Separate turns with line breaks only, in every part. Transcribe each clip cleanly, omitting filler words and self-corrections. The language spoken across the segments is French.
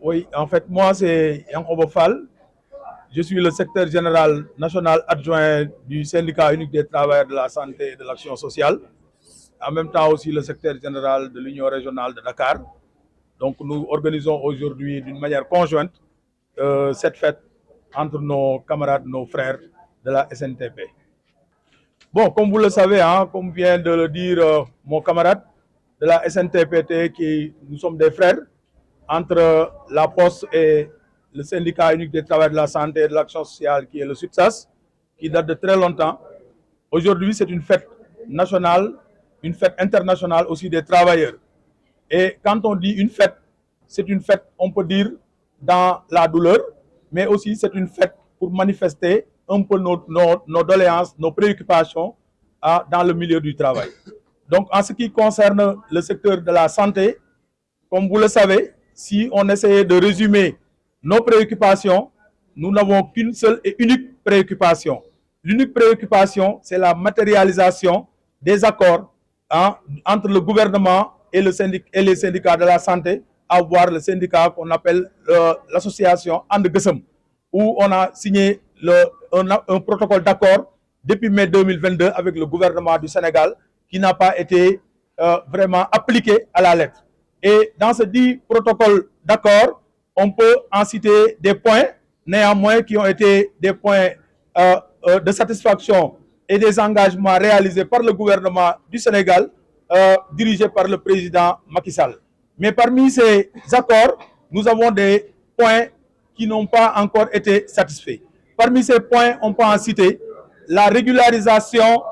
Oui, en fait, moi, c'est Yankobo Fall. Je suis le secrétaire général national adjoint du syndicat unique des travailleurs de la santé et de l'action sociale. En même temps aussi le secrétaire général de l'Union régionale de Dakar. Donc nous organisons aujourd'hui d'une manière conjointe cette fête entre nos camarades, nos frères de la SNTP. Bon, comme vous le savez, hein, comme vient de le dire mon camarade de la SNTPT, nous sommes des frères entre la Poste et le syndicat unique des travailleurs de la santé et de l'action sociale qui est le SUTSAS, qui date de très longtemps. Aujourd'hui, c'est une fête nationale, une fête internationale aussi des travailleurs. Et quand on dit une fête, c'est une fête, on peut dire, dans la douleur, mais aussi c'est une fête pour manifester un peu nos doléances, nos préoccupations dans le milieu du travail. Donc, en ce qui concerne le secteur de la santé, comme vous le savez, si on essayait de résumer nos préoccupations, nous n'avons qu'une seule et unique préoccupation. L'unique préoccupation, c'est la matérialisation des accords entre le gouvernement et les syndicats de la santé, à voir le syndicat qu'on appelle l'association And Gueusseum, où on a signé un protocole d'accord depuis mai 2022 avec le gouvernement du Sénégal qui n'a pas été vraiment appliqué à la lettre. Et dans ce dit protocole d'accord, on peut en citer des points, néanmoins, qui ont été des points de satisfaction et des engagements réalisés par le gouvernement du Sénégal, dirigé par le président Macky Sall. Mais parmi ces accords, nous avons des points qui n'ont pas encore été satisfaits. Parmi ces points, on peut en citer la régularisation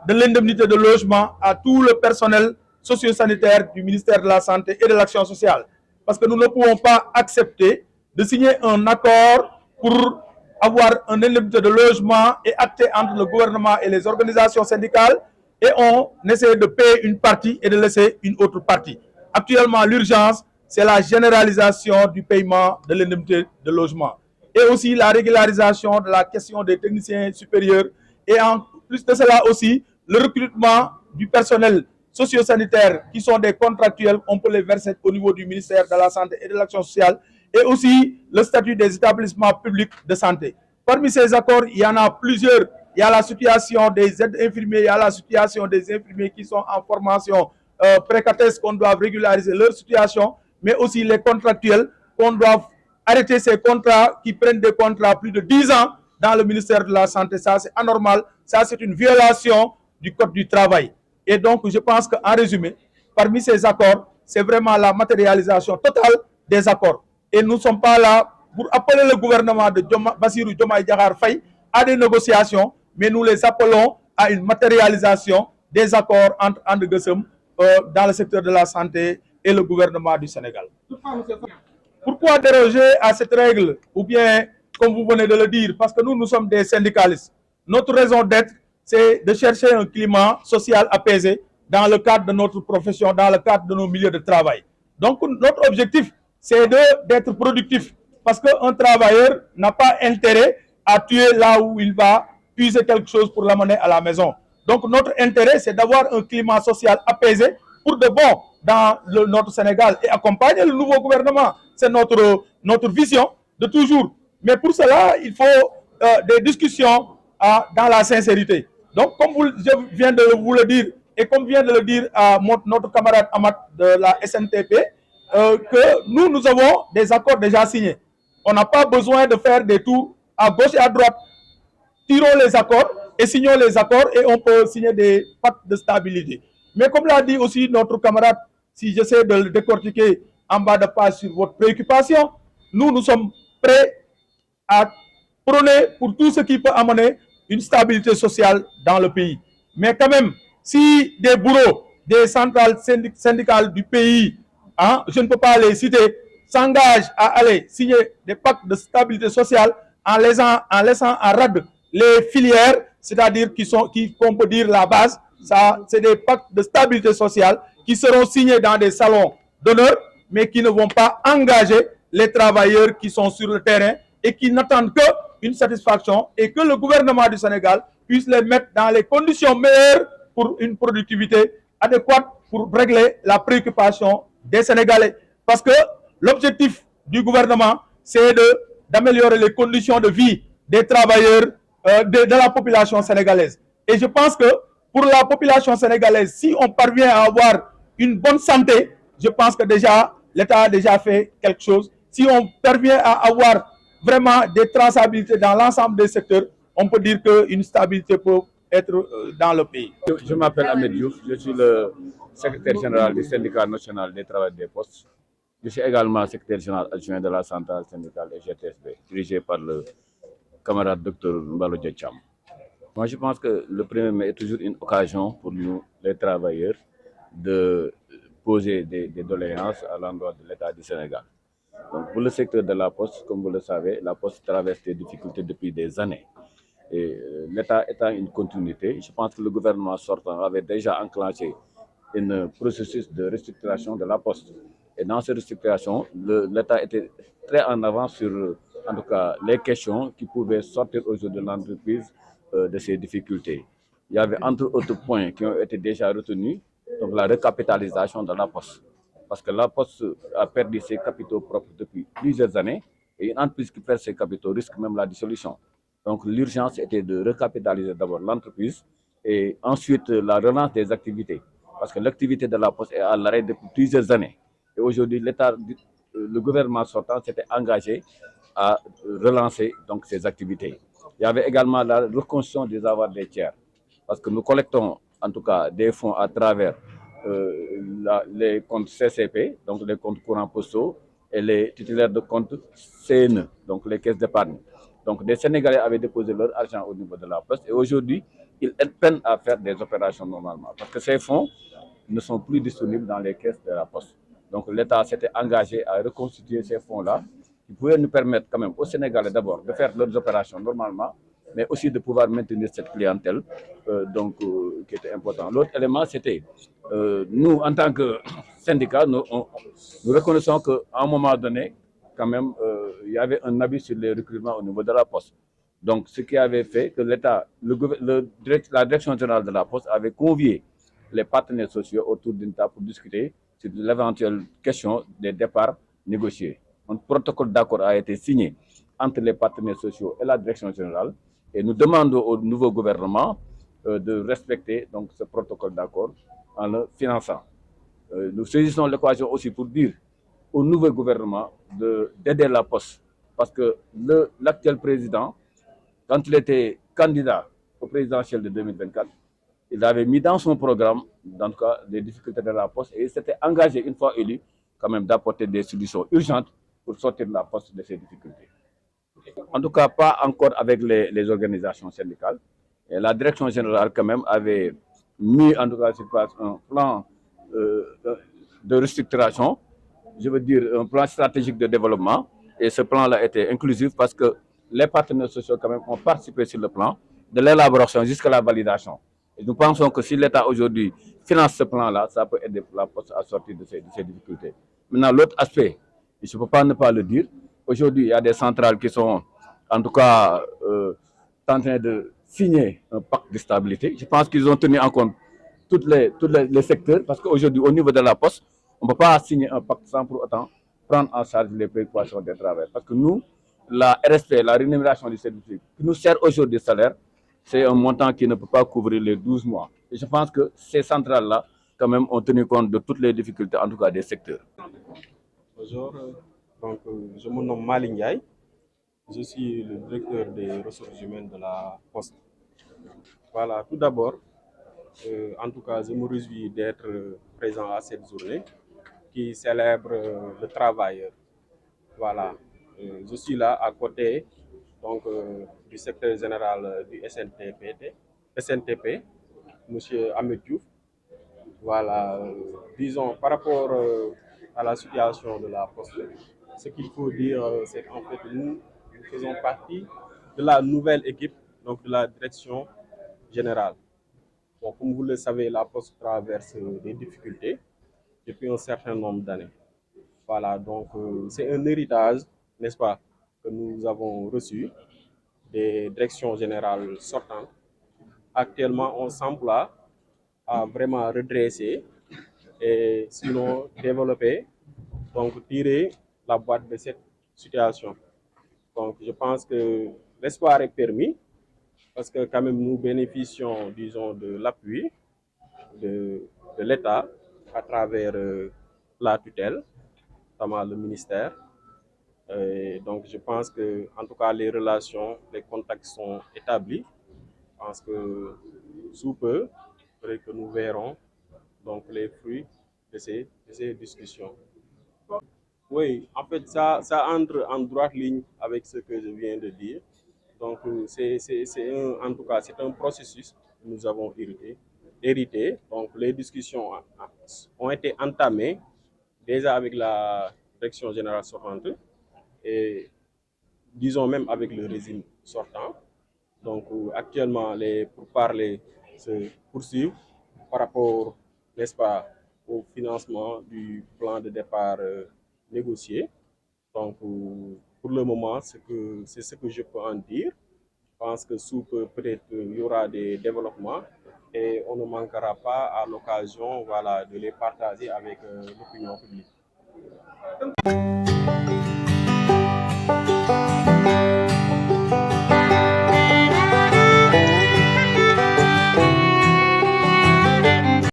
de l'indemnité de logement à tout le personnel socio-sanitaire du ministère de la Santé et de l'Action sociale. Parce que nous ne pouvons pas accepter de signer un accord pour avoir un indemnité de logement et acté entre le gouvernement et les organisations syndicales et on essaie de payer une partie et de laisser une autre partie. Actuellement, l'urgence, c'est la généralisation du paiement de l'indemnité de logement et aussi la régularisation de la question des techniciens supérieurs et en plus de cela aussi, le recrutement du personnel socio-sanitaire qui sont des contractuels, on peut les verser au niveau du ministère de la Santé et de l'Action sociale et aussi le statut des établissements publics de santé. Parmi ces accords, il y en a plusieurs. Il y a la situation des aides infirmiers, il y a la situation des infirmiers qui sont en formation précatesque, qu'on doit régulariser leur situation, mais aussi les contractuels, qu'on doit arrêter ces contrats qui prennent des contrats plus de 10 ans dans le ministère de la Santé. Ça, c'est anormal. Ça, c'est une violation du Code du travail. Et donc, je pense qu'en résumé, parmi ces accords, c'est vraiment la matérialisation totale des accords. Et nous ne sommes pas là pour appeler le gouvernement de Bassirou Diomaye Diakhar Faye à des négociations, mais nous les appelons à une matérialisation des accords entre And Gueusseum dans le secteur de la santé et le gouvernement du Sénégal. Pourquoi déroger à cette règle? Ou bien, comme vous venez de le dire, parce que nous sommes des syndicalistes. Notre raison d'être, c'est de chercher un climat social apaisé dans le cadre de notre profession, dans le cadre de nos milieux de travail. Donc, notre objectif, c'est d'être productif. Parce qu'un travailleur n'a pas intérêt à tuer là où il va puiser quelque chose pour l'amener à la maison. Donc, notre intérêt, c'est d'avoir un climat social apaisé pour de bon dans notre Sénégal et accompagner le nouveau gouvernement. C'est notre vision de toujours. Mais pour cela, il faut des discussions dans la sincérité. Donc, comme je viens de vous le dire, et comme vient de le dire notre camarade Amat de la SNTP, que nous avons des accords déjà signés. On n'a pas besoin de faire des tours à gauche et à droite. Tirons les accords et signons les accords et on peut signer des pactes de stabilité. Mais comme l'a dit aussi notre camarade, si j'essaie de le décortiquer en bas de page sur votre préoccupation, nous sommes prêts à prôner pour tout ce qui peut amener une stabilité sociale dans le pays. Mais quand même, si des bureaux, des centrales syndicales du pays, je ne peux pas les citer, s'engagent à aller signer des pactes de stabilité sociale en laissant en rade les filières, c'est-à-dire qu'on peut dire la base, ça, c'est des pactes de stabilité sociale qui seront signés dans des salons d'honneur, mais qui ne vont pas engager les travailleurs qui sont sur le terrain et qui n'attendent qu'une satisfaction et que le gouvernement du Sénégal puisse les mettre dans les conditions meilleures pour une productivité adéquate pour régler la préoccupation des Sénégalais. Parce que l'objectif du gouvernement, c'est d'améliorer les conditions de vie des travailleurs de la population sénégalaise. Et je pense que pour la population sénégalaise, si on parvient à avoir une bonne santé, je pense que déjà l'État a déjà fait quelque chose. Si on parvient à avoir vraiment des traçabilités dans l'ensemble des secteurs, on peut dire qu'une stabilité peut être dans le pays.
Je m'appelle Ahmed Diouf, je suis le secrétaire général du syndicat national des travailleurs des postes. Je suis également secrétaire général adjoint de la centrale syndicale GTSB, dirigée par le camarade Dr Mbalo Diacham. Moi, je pense que le 1er mai est toujours une occasion pour nous, les travailleurs, de poser des doléances à l'endroit de l'État du Sénégal. Donc, pour le secteur de la poste, comme vous le savez, la poste traverse des difficultés depuis des années. Et l'État étant une continuité, je pense que le gouvernement sortant avait déjà enclenché un processus de restructuration de la poste. Et dans cette restructuration, l'État était très en avance sur, en tout cas, les questions qui pouvaient sortir aujourd'hui de l'entreprise de ces difficultés. Il y avait entre autres points qui ont été déjà retenus, donc la recapitalisation de la poste. Parce que la poste a perdu ses capitaux propres depuis plusieurs années et une entreprise qui perd ses capitaux risque même la dissolution. Donc l'urgence était de recapitaliser d'abord l'entreprise et ensuite la relance des activités. Parce que l'activité de la poste est à l'arrêt depuis plusieurs années. Et aujourd'hui, le gouvernement sortant s'était engagé à relancer donc ces activités. Il y avait également la reconstruction des avoirs des tiers. Parce que nous collectons en tout cas des fonds à travers les comptes CCP, donc les comptes courants postaux, et les titulaires de comptes CNE, donc les caisses d'épargne. Donc des Sénégalais avaient déposé leur argent au niveau de la poste et aujourd'hui, ils peinent à faire des opérations normalement parce que ces fonds ne sont plus disponibles dans les caisses de la poste. Donc l'État s'était engagé à reconstituer ces fonds-là qui pouvaient nous permettre quand même aux Sénégalais d'abord de faire leurs opérations normalement, mais aussi de pouvoir maintenir cette clientèle qui était important. L'autre élément, c'était nous, en tant que syndicat, nous reconnaissons qu'à un moment donné, quand même, il y avait un abus sur les recrutements au niveau de la Poste. Donc, ce qui avait fait que l'État, la direction générale de la Poste avait convié les partenaires sociaux autour d'une table pour discuter sur l'éventuelle question des départs négociés. Un protocole d'accord a été signé entre les partenaires sociaux et la direction générale et nous demandons au nouveau gouvernement de respecter donc, ce protocole d'accord en le finançant. Nous saisissons l'occasion aussi pour dire au nouveau gouvernement d'aider la Poste parce que l'actuel président, quand il était candidat au présidentiel de 2024, il avait mis dans son programme, en tout cas, les difficultés de la Poste et il s'était engagé, une fois élu, quand même d'apporter des solutions urgentes pour sortir la Poste de ces difficultés. En tout cas, pas encore avec les organisations syndicales. Et la direction générale, quand même, avait mis en tout cas sur place un plan de restructuration, je veux dire un plan stratégique de développement. Et ce plan-là était inclusif parce que les partenaires sociaux, quand même, ont participé sur le plan de l'élaboration jusqu'à la validation. Et nous pensons que si l'État aujourd'hui finance ce plan-là, ça peut aider la Poste à sortir de ces difficultés. Maintenant, l'autre aspect, je ne peux pas ne pas le dire, aujourd'hui, il y a des centrales qui sont, en tout cas, en train de signer un pacte de stabilité. Je pense qu'ils ont tenu en compte tous les secteurs, parce qu'aujourd'hui, au niveau de la Poste, on ne peut pas signer un pacte sans pour autant prendre en charge les préoccupations des travailleurs. Parce que nous, la RSP, la rémunération du service public, qui nous sert aujourd'hui de salaire, c'est un montant qui ne peut pas couvrir les 12 mois. Et je pense que ces centrales-là, quand même, ont tenu compte de toutes les difficultés, en tout cas des secteurs.
Bonjour, donc, je me nomme Mali Ndiaye, je suis le directeur des ressources humaines de la Poste. Voilà, tout d'abord, en tout cas, je me réjouis d'être présent à cette journée qui célèbre le travailleur. Voilà, je suis là à côté donc, du secrétaire général du SNTP, M. Ahmed Diouf. Voilà, disons, par rapport à la situation de la Poste, ce qu'il faut dire, c'est qu'en fait, nous faisons partie de la nouvelle équipe, donc de la direction générale. Bon, comme vous le savez, la Poste traverse des difficultés depuis un certain nombre d'années. Voilà, donc c'est un héritage, n'est-ce pas, que nous avons reçu des directions générales sortantes. Actuellement, on s'emploie à vraiment redresser et sinon développer, donc tirer la boîte de cette situation. Donc, je pense que l'espoir est permis parce que quand même nous bénéficions, disons, de l'appui de l'État à travers la tutelle, notamment le ministère. Et donc, je pense que, en tout cas, les relations, les contacts sont établis. Je pense que sous peu, peut-être que nous verrons donc les fruits de ces discussions. Oui, en fait, ça entre en droite ligne avec ce que je viens de dire. Donc, en tout cas, c'est un processus que nous avons hérité. Donc, les discussions ont été entamées déjà avec la direction générale sortante et disons même avec le régime sortant. Donc, actuellement, les pourparlers se poursuivent par rapport, n'est-ce pas, au financement du plan de départ négocié. Donc, pour le moment, c'est ce que je peux en dire. Je pense que sous peu, peut-être, il y aura des développements et on ne manquera pas à l'occasion, voilà, de les partager avec l'opinion publique.